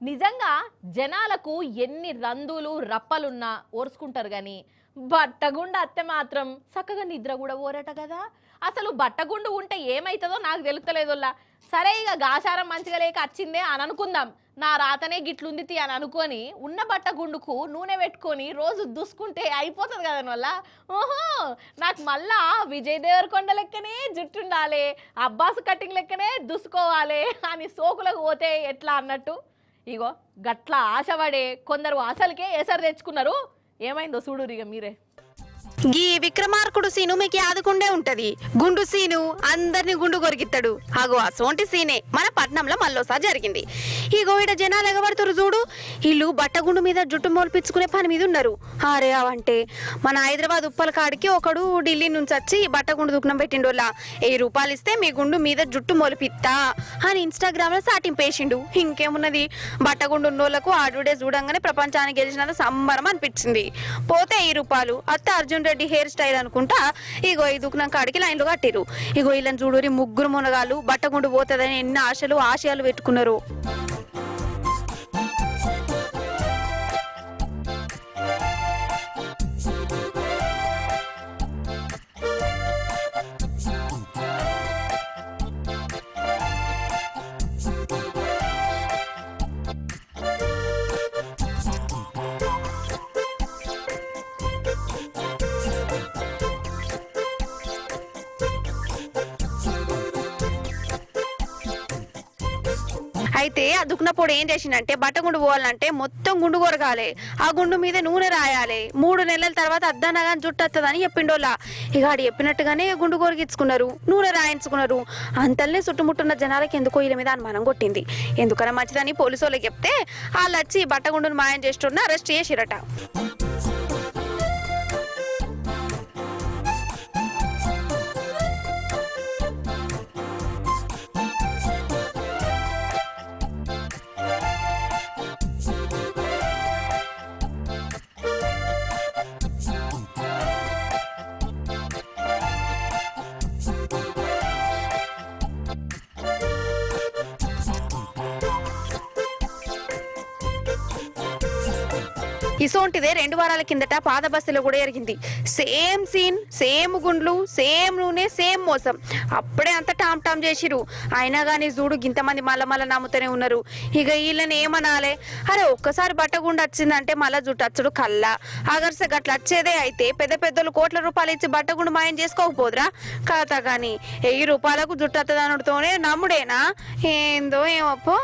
నిజంగా జనాలకు ఎన్ని రందులు రప్పలున్నా ఓర్చుకుంటారు కానీ బట్టగుండు అత్తే మాత్రం చక్కగా నిద్ర కూడా ఓరట కదా. అసలు బట్టగుండు ఉంటే ఏమైతుందో నాకు తెలుస్తలేదుల్లా. సరే ఇక గాచారం మంచిగా లేక వచ్చిందే అని అనుకుందాం, నా రాతనే గిట్లుంది అని అనుకొని ఉన్న బట్టగుండుకు నూనె పెట్టుకొని రోజు దుసుకుంటే అయిపోతుంది కదా వల్ల. ఓహో, నాకు మళ్ళా విజయ్ దేవరకొండ లెక్కనే జుట్టు ఉండాలి, అబ్బాసు కటింగ్ లెక్కనే దుసుకోవాలి అని సోకులకు పోతే ఎట్లా అన్నట్టు. ఇగో గట్ల ఆశపడే కొందరు అసలుకే ఎసరు తెచ్చుకున్నారు. ఏమైందో చూడు ఇక మీరే. గీ విక్రమార్కుడు సీను మీకు ఆదుకుండే ఉంటది. గుండు సీను అందరిని గుండు కొరికిస్తాడు. అగో అసోంటి సీనే మన పట్నంలో మళ్ళోసారి జరిగింది. ఇగో ఇడ జనాలు ఎగబడుతురు చూడు. వీళ్ళు బట్టగుండు మీద జుట్టు మోల్పించుకునే పని మీద ఉన్నారు. అరే అవంటే మన హైదరాబాద్ ఉప్పల కాడికి ఒకడు ఢిల్లీ నుంచి వచ్చి బట్టగుండు దుకాణం పెట్టిండోలా. 1000 రూపాయలు ఇస్తే మీ గుండు మీద జుట్టు మొలిపిత్తా అని ఇన్స్టాగ్రామ్ లో సాటింపేసిండు. ఇంకేమున్నది, బట్టగుండు ఉన్నోళ్లకు ఆడుడే చూడంగానే ప్రపంచానికి గెలిచినంత సంబరం అనిపించింది. పోతే 1000 రూపాయలు అత్త అర్జున్ రెడ్డి హెయిర్ స్టైల్ అనుకుంటా ఇగో ఈ దుకాణం కాడికి లైన్లు కట్టిరు. ఇగో వీళ్ళని చూడూరి ముగ్గురు మునగాళ్ళు బట్టగుండు పోతుందని ఎన్ని ఆశయాలు పెట్టుకున్నారు. అయితే ఆ దుకునపోడు ఏం చేసిందంటే బట్టగుండు పోవాలంటే మొత్తం గుండు కొరగాలి, ఆ గుండు మీద నూనె రాయాలి, 3 నెలల తర్వాత అద్దనగా జుట్టు వస్తుందని చెప్పిండోలా. ఇక ఆడు చెప్పినట్టుగానే గుండు కొరిగించుకున్నారు, నూనె రాయించుకున్నారు. అంతల్నే చుట్టుముట్టున్న జనాలకి ఎందుకో వీళ్ళ మీద అనుమానం కొట్టింది. ఎందుకన్నా మంచిదని పోలీసు వాళ్ళకి చెప్తే వాళ్ళు వచ్చి బట్టగుండును మాయం చేస్తున్న అరెస్ట్ చేసిరట. ఇసోంటిదే 2 వారాల కిందట పాత బస్సులో కూడా జరిగింది. సేమ్ సీన్, సేమ్ గుండ్లు, సేమ్ నూనె, సేమ్ మోసం. అప్పుడే అంత టామ్ చేసిరు. అయినా కానీ చూడు ఇంతమంది మళ్ళా నమ్ముతూనే ఉన్నారు. ఇక వీళ్ళని ఏమనాలే. అరే ఒక్కసారి బట్టగుండు వచ్చిందంటే మళ్ళా జుట్టు వచ్చుడు కల్లా. అగర్స గట్ల వచ్చేదే అయితే పెద్దలు కోట్ల రూపాయలు ఇచ్చి బట్టగుండు మాయం చేసుకోకపోదురా కథ. కానీ 1000 రూపాయలకు జుట్టు వస్తుందనతోనే నమ్ముడేనా ఏందో ఏమప్పో.